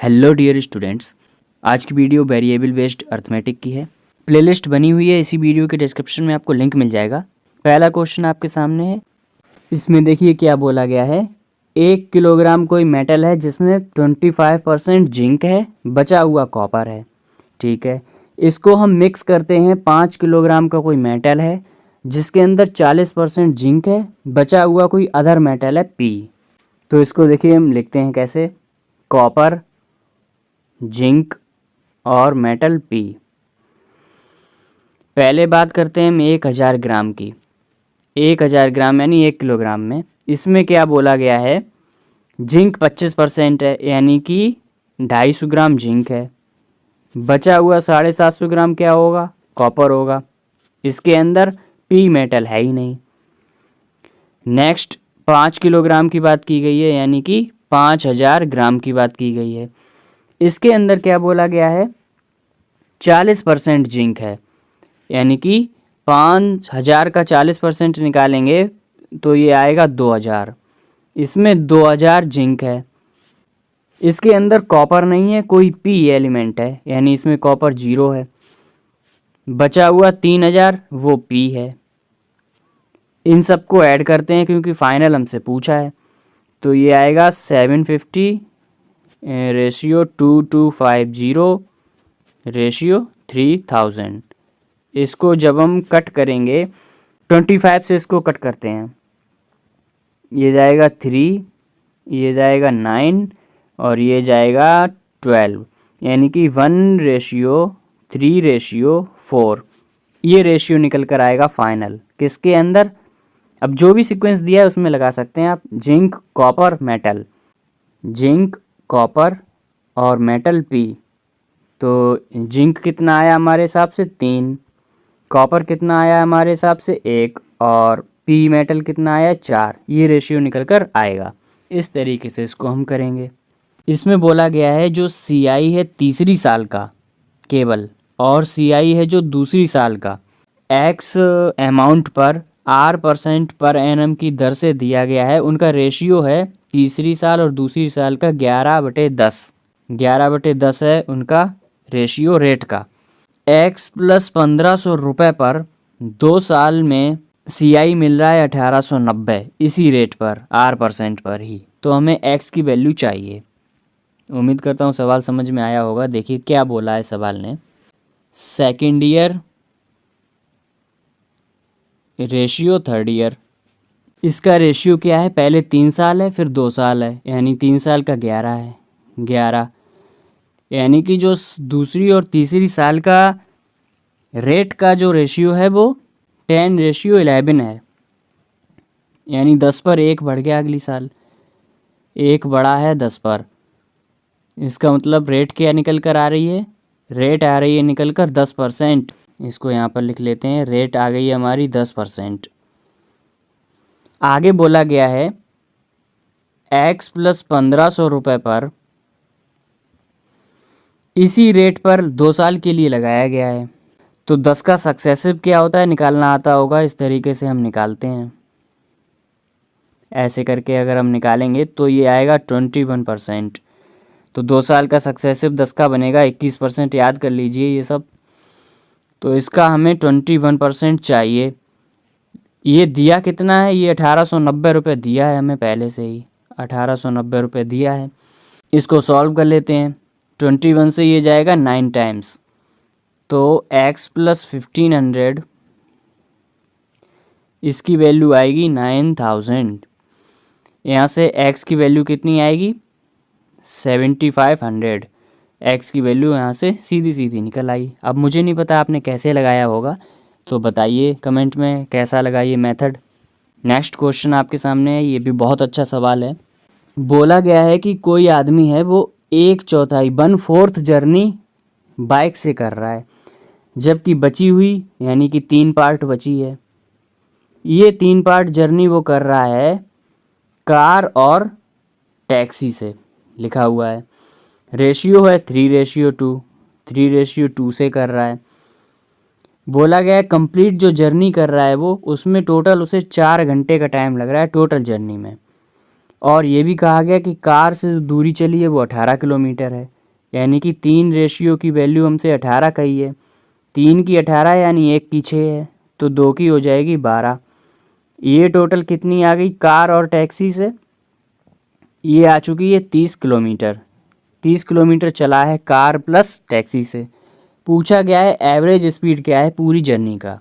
Hello dear students, आज की video variable based arithmetic की है। प्लेलिस्ट बनी हुई है, इसी वीडियो के डिस्क्रिप्शन में आपको लिंक मिल जाएगा। पहला क्वेश्चन आपके सामने है। इसमें देखिए क्या बोला गया है। 1 किलोग्राम कोई मेटल है जिसमें 25% जिंक है, बचा हुआ कॉपर है। ठीक है, इसको हम मिक्स करते हैं। 5 किलोग्राम का कोई मेटल है जिसके अंदर 40% जिंक है, बचा हुआ कोई अदर मेटल है पी। तो इसको देखिए हम लिखते हैं कैसे। कॉपर, जिंक और मेटल पी। पहले बात करते हैं हम 1000 ग्राम की। 1000 ग्राम यानी 1 किलोग्राम में इसमें क्या बोला गया है। जिंक 25% है यानी कि 250 ग्राम जिंक है। बचा हुआ 750 ग्राम क्या होगा, कॉपर होगा। इसके अंदर पी मेटल है ही नहीं। नेक्स्ट 5 किलोग्राम की बात की गई है यानी कि 5000 ग्राम की बात की गई है। इसके अंदर क्या बोला गया है, 40% जिंक है यानी कि 5000 का 40% निकालेंगे तो ये आएगा 2000। इसमें 2000 जिंक है। इसके अंदर कॉपर नहीं है, कोई पी एलिमेंट है यानी इसमें कॉपर 0 है। बचा हुआ 3000 वो पी है। इन सबको ऐड करते हैं क्योंकि फाइनल हमसे पूछा है। तो ये आएगा 750 रेशियो 2250 रेशियो 3000। इसको जब हम कट करेंगे 25 से इसको कट करते हैं, ये जाएगा 3, ये जाएगा 9 और ये जाएगा 12 यानी कि 1:3:4 ये रेशियो निकल कर आएगा फाइनल। किसके अंदर, अब जो भी सीक्वेंस दिया है उसमें लगा सकते हैं आप। Zinc, copper, metal, zinc, copper और मेटल पी। तो जिंक कितना आया हमारे हिसाब से 3, कॉपर कितना आया हमारे हिसाब से 1 और पी मेटल कितना आया 4। ये रेशियो निकल कर आएगा। इस तरीके से इसको हम करेंगे। इसमें बोला गया है जो CI है तीसरी साल का केवल और CI है जो दूसरी साल का, X अमाउंट पर R% पर एनम की दर से दिया गया है। उनका रेशियो है तीसरी साल और दूसरी साल का 11/10। 11/10 है उनका रेशियो रेट का। X + 1500 रुपये पर 2 साल में CI मिल रहा है 1890, इसी रेट पर R% पर ही। तो हमें X की वैल्यू चाहिए। उम्मीद करता हूँ सवाल समझ में आया होगा। देखिए क्या बोला है सवाल ने। Second year ratio third year. इसका रेशियो क्या है, पहले 3 साल है फिर 2 साल है यानी 3 साल का 11 है। 11 यानी कि जो दूसरी और तीसरी साल का रेट का जो रेशियो है वो 10:11 है यानी 10 पर 1 बढ़ गया। अगली साल 1 बढ़ा है 10 पर। इसका मतलब रेट क्या निकल कर आ रही है, रेट आ रही है निकल कर 10%। इसको यहाँ पर लिख लेते हैं, रेट आ गई है हमारी 10%। आगे बोला गया है X + 1500 रुपये पर इसी रेट पर 2 साल के लिए लगाया गया है। तो 10 का सक्सेसिव क्या होता है निकालना आता होगा। इस तरीके से हम निकालते हैं। ऐसे करके अगर हम निकालेंगे तो ये आएगा 21%। तो 2 साल का सक्सेसिव 10 का बनेगा 21%। याद कर लीजिए ये सब। तो इसका हमें 21% चाहिए। ये दिया कितना है, ये 1890 रुपये दिया है हमें पहले से ही। 1890 रुपये दिया है। इसको सॉल्व कर लेते हैं। 21 से ये जाएगा 9 टाइम्स। तो X + 1500 इसकी वैल्यू आएगी 9000। यहाँ से X की वैल्यू कितनी आएगी 7500। X की वैल्यू यहाँ से सीधी सीधी निकल आई। अब मुझे नहीं पता आपने कैसे लगाया होगा, तो बताइए कमेंट में कैसा लगा ये मेथड। नेक्स्ट क्वेश्चन आपके सामने है। ये भी बहुत अच्छा सवाल है। बोला गया है कि कोई आदमी है वो 1/4 1/4 जर्नी बाइक से कर रहा है, जबकि बची हुई यानी कि 3 पार्ट बची है। ये 3 पार्ट जर्नी वो कर रहा है कार और टैक्सी से, लिखा हुआ है। रेशियो है 3:2, 3:2 से कर रहा है। बोला गया है कंप्लीट जो जर्नी कर रहा है वो, उसमें टोटल उसे 4 घंटे का टाइम लग रहा है टोटल जर्नी में। और ये भी कहा गया कि कार से दूरी चली है वो 18 किलोमीटर है। यानी कि 3 रेशियो की वैल्यू हमसे 18 कही है। 3 की 18 यानी 1 की 6 है, तो 2 की हो जाएगी 12। ये टोटल कितनी आ गई कार और टैक्सी से? ये आ चुकी है 30 किलोमीटर। 30 किलोमीटर चला है कार प्लस टैक्सी से। पूछा गया है एवरेज स्पीड क्या है पूरी जर्नी का।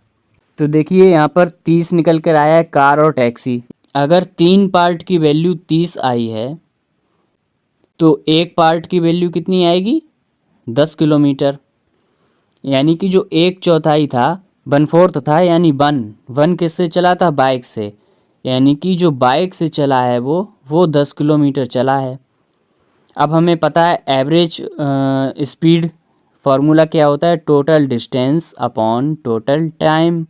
तो देखिए यहाँ पर 30 निकल कर आया है कार और टैक्सी। अगर 3 पार्ट की वैल्यू 30 आई है तो एक पार्ट की वैल्यू कितनी आएगी? 10 किलोमीटर। यानी कि जो 1/4 था 1/4 था, यानी वन किससे चला था? बाइक से। यानी कि जो बाइक से चला है वो 10 किलोमीटर चला है। अब हमें पता है एवरेज स्पीड फार्मूला क्या होता है? Total distance upon total time.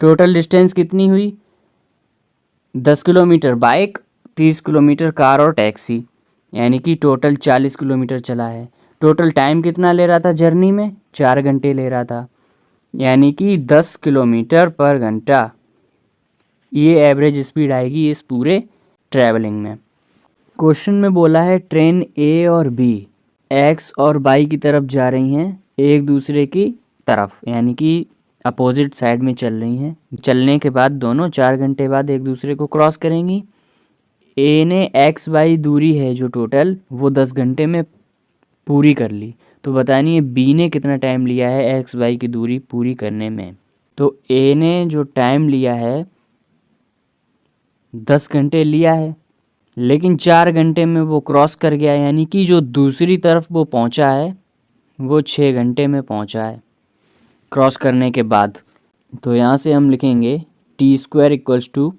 Total distance कितनी हुई? 10 किलोमीटर बाइक, 30 किलोमीटर कार और टैक्सी, यानी कि टोटल 40 किलोमीटर चला है। टोटल टाइम कितना ले रहा था जर्नी में? 4 घंटे ले रहा था, यानी कि 10 किलोमीटर पर घंटा। ये एवरेज स्पीड आएगी इस पूरे ट्रैवलिंग में। क्वेश्चन में बोला है ट्रेन ए और बी एक्स और वाई की तरफ जा रही हैं एक दूसरे की तरफ, यानी कि अपोजिट साइड में चल रही हैं। चलने के बाद दोनों 4 घंटे बाद एक दूसरे को क्रॉस करेंगी। ए ने एक्स वाई दूरी है जो टोटल वो 10 घंटे में पूरी कर ली, तो बतानी है बी ने कितना टाइम लिया है एक्स वाई की दूरी पूरी करने में। तो ए ने जो टाइम लिया है 10 घंटे लिया है, लेकिन 4 घंटे में वो क्रॉस कर गया, यानी कि जो दूसरी तरफ वो पहुंचा है वो 6 घंटे में पहुंचा है क्रॉस करने के बाद। तो यहाँ से हम लिखेंगे t² equals to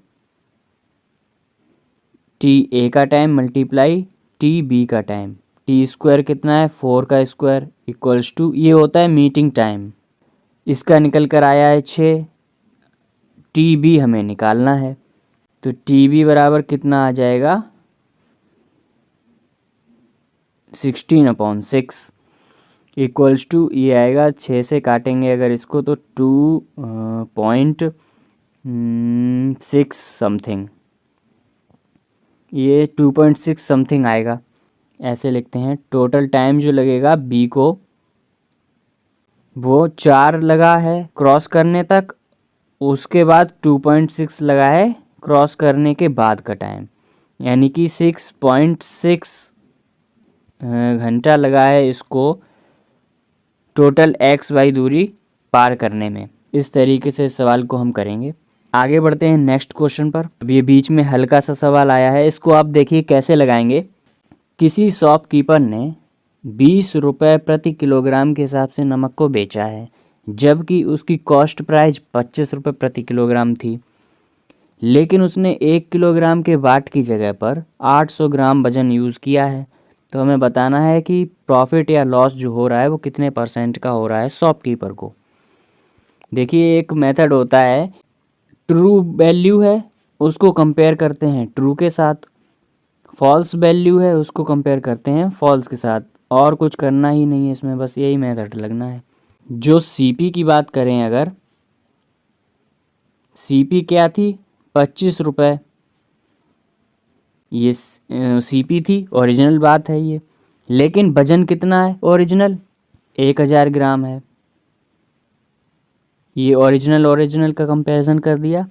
T A का टाइम मल्टीप्लाई टी बी का टाइम। t² कितना है? 4 का स्क्वायर इक्वल्स टू, ये होता है मीटिंग टाइम, इसका निकल कर आया है 6। टी बी हमें निकालना है, तो टी बी बराबर कितना आ जाएगा? 16/6 इक्वल्स टू, ये आएगा 6 से काटेंगे अगर इसको तो 2.6 समथिंग, ये 2.6 समथिंग आएगा। ऐसे लिखते हैं। टोटल टाइम जो लगेगा बी को वो 4 लगा है क्रॉस करने तक, उसके बाद 2.6 लगा है क्रॉस करने के बाद का टाइम, यानी कि 6.6 घंटा लगा है इसको टोटल एक्स वाई दूरी पार करने में। इस तरीके से सवाल को हम करेंगे। आगे बढ़ते हैं नेक्स्ट क्वेश्चन पर। अब ये बीच में हल्का सा सवाल आया है, इसको आप देखिए कैसे लगाएंगे। किसी शॉपकीपर ने 20 रुपये प्रति किलोग्राम के हिसाब से नमक को बेचा है, जबकि उसकी कॉस्ट प्राइस 25 रुपये प्रति किलोग्राम थी, लेकिन उसने 1 किलोग्राम के वाट की जगह पर 800 ग्राम वजन यूज़ किया है। तो हमें बताना है कि प्रॉफिट या लॉस जो हो रहा है वो कितने % का हो रहा है शॉपकीपर को। देखिए एक मेथड होता है, ट्रू वैल्यू है उसको कंपेयर करते हैं ट्रू के साथ, फॉल्स वैल्यू है उसको कंपेयर करते हैं फॉल्स के साथ, और कुछ करना ही नहीं है इसमें, बस यही मेथड लगना है। जो सीपी की बात करें, अगर सीपी क्या थी? 25 रुपये, ये सीपी थी, ओरिजिनल बात है ये, लेकिन वजन कितना है ओरिजिनल? 1000 ग्राम है। ये ओरिजिनल का कंपैरिजन कर दिया।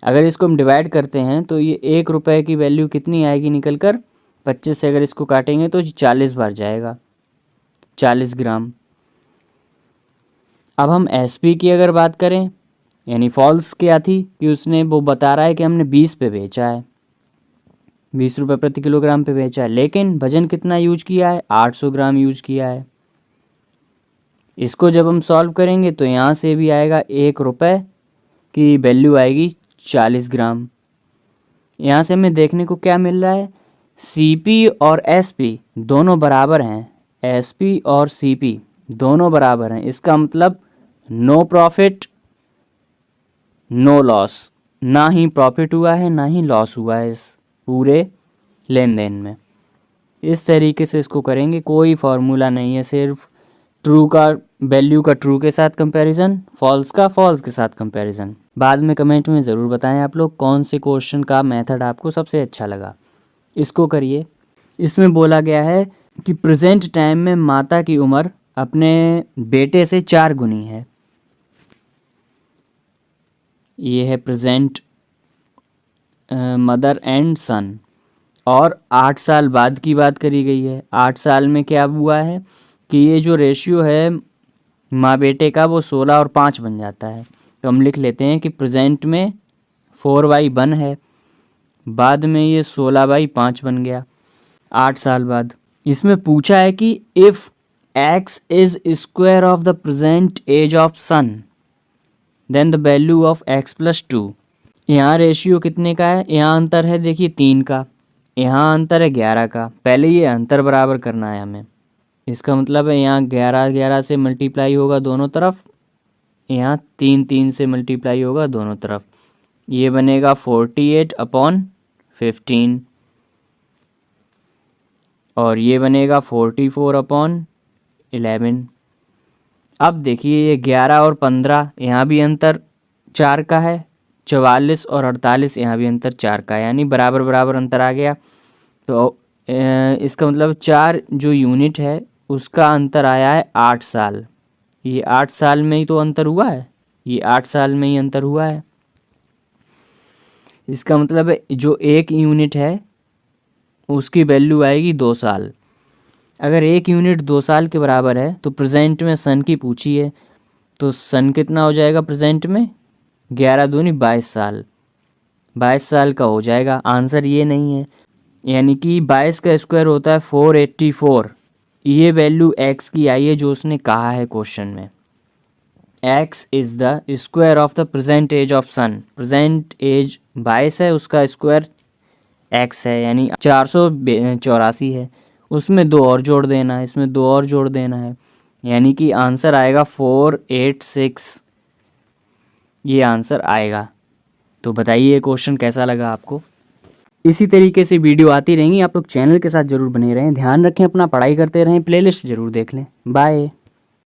अगर इसको हम डिवाइड करते हैं तो ये 1 रुपये की वैल्यू कितनी आएगी निकल कर? 25 से अगर इसको काटेंगे तो 40 बार जाएगा, 40 ग्राम। अब हम एसपी की अगर बात करें, यानी फॉल्स क्या थी कि उसने वो बता रहा है कि हमने 20 पे बेचा है, 20 रुपये प्रति किलोग्राम पे बेचा है, लेकिन वजन कितना यूज किया है? 800 ग्राम यूज किया है। इसको जब हम सॉल्व करेंगे तो यहाँ से भी आएगा 1 रुपये की वैल्यू आएगी 40 ग्राम। यहाँ से हमें देखने को क्या मिल रहा है? सीपी और एसपी दोनों बराबर हैं, एसपी और सीपी दोनों बराबर हैं। इसका मतलब नो प्रॉफिट नो लॉस, ना ही प्रॉफिट हुआ है ना ही लॉस हुआ है इस पूरे लेन देन में। इस तरीके से इसको करेंगे, कोई फार्मूला नहीं है, सिर्फ ट्रू का वैल्यू का ट्रू के साथ कंपैरिजन, फॉल्स का फॉल्स के साथ कंपैरिजन। बाद में कमेंट में ज़रूर बताएं आप लोग कौन से क्वेश्चन का मेथड आपको सबसे अच्छा लगा। इसको करिए। इसमें बोला गया है कि प्रेजेंट टाइम में माता की उम्र अपने बेटे से 4 गुनी है। ये है प्रेजेंट मदर एंड सन। और 8 साल बाद की बात करी गई है। 8 साल में क्या हुआ है कि ये जो रेशियो है माँ बेटे का वो 16 और 5 बन जाता है। तो हम लिख लेते हैं कि प्रेजेंट में 4/1 है, बाद में ये 16/5 बन गया 8 साल बाद। इसमें पूछा है कि if x is square of the present age of son then the value of x+2। यहाँ रेशियो कितने का है? यहाँ अंतर है देखिए 3 का, यहाँ अंतर है 11 का। पहले ये अंतर बराबर करना है हमें। इसका मतलब है यहाँ 11 से मल्टीप्लाई होगा दोनों तरफ, यहाँ 3 से मल्टीप्लाई होगा दोनों तरफ। ये बनेगा 48/15 और ये बनेगा 44/11। अब देखिए ये 11 और 15 यहाँ भी अंतर 4 का है, 44 और 48 यहाँ भी अंतर 4 का है, यानी बराबर बराबर अंतर आ गया। तो इसका मतलब 4 जो यूनिट है उसका अंतर आया है 8 साल। ये 8 साल में ही तो अंतर हुआ है, ये 8 साल में ही अंतर हुआ है। इसका मतलब है जो 1 यूनिट है उसकी वैल्यू आएगी 2 साल। अगर 1 यूनिट 2 साल के बराबर है तो प्रेजेंट में सन की पूछी है, तो सन कितना हो जाएगा प्रेजेंट में? 11 दूनी 22 साल, 22 साल का हो जाएगा। आंसर ये नहीं है, यानी कि 22 का स्क्वायर होता है 484। ये वैल्यू x की आई है जो उसने कहा है क्वेश्चन में। x is the square of the present age of son. Present age 22 है, उसका स्क्वायर x है, यानी 484 है। उसमें 2 और जोड़ देना है, इसमें 2 और जोड़ देना है, यानी कि आंसर आएगा 486। ये आंसर आएगा। तो बताइए क्वेश्चन कैसा लगा आपको। इसी तरीके से वीडियो आती रहेंगी, आप लोग चैनल के साथ ज़रूर बने रहें। ध्यान रखें अपना, पढ़ाई करते रहें, प्लेलिस्ट ज़रूर देख लें। बाय।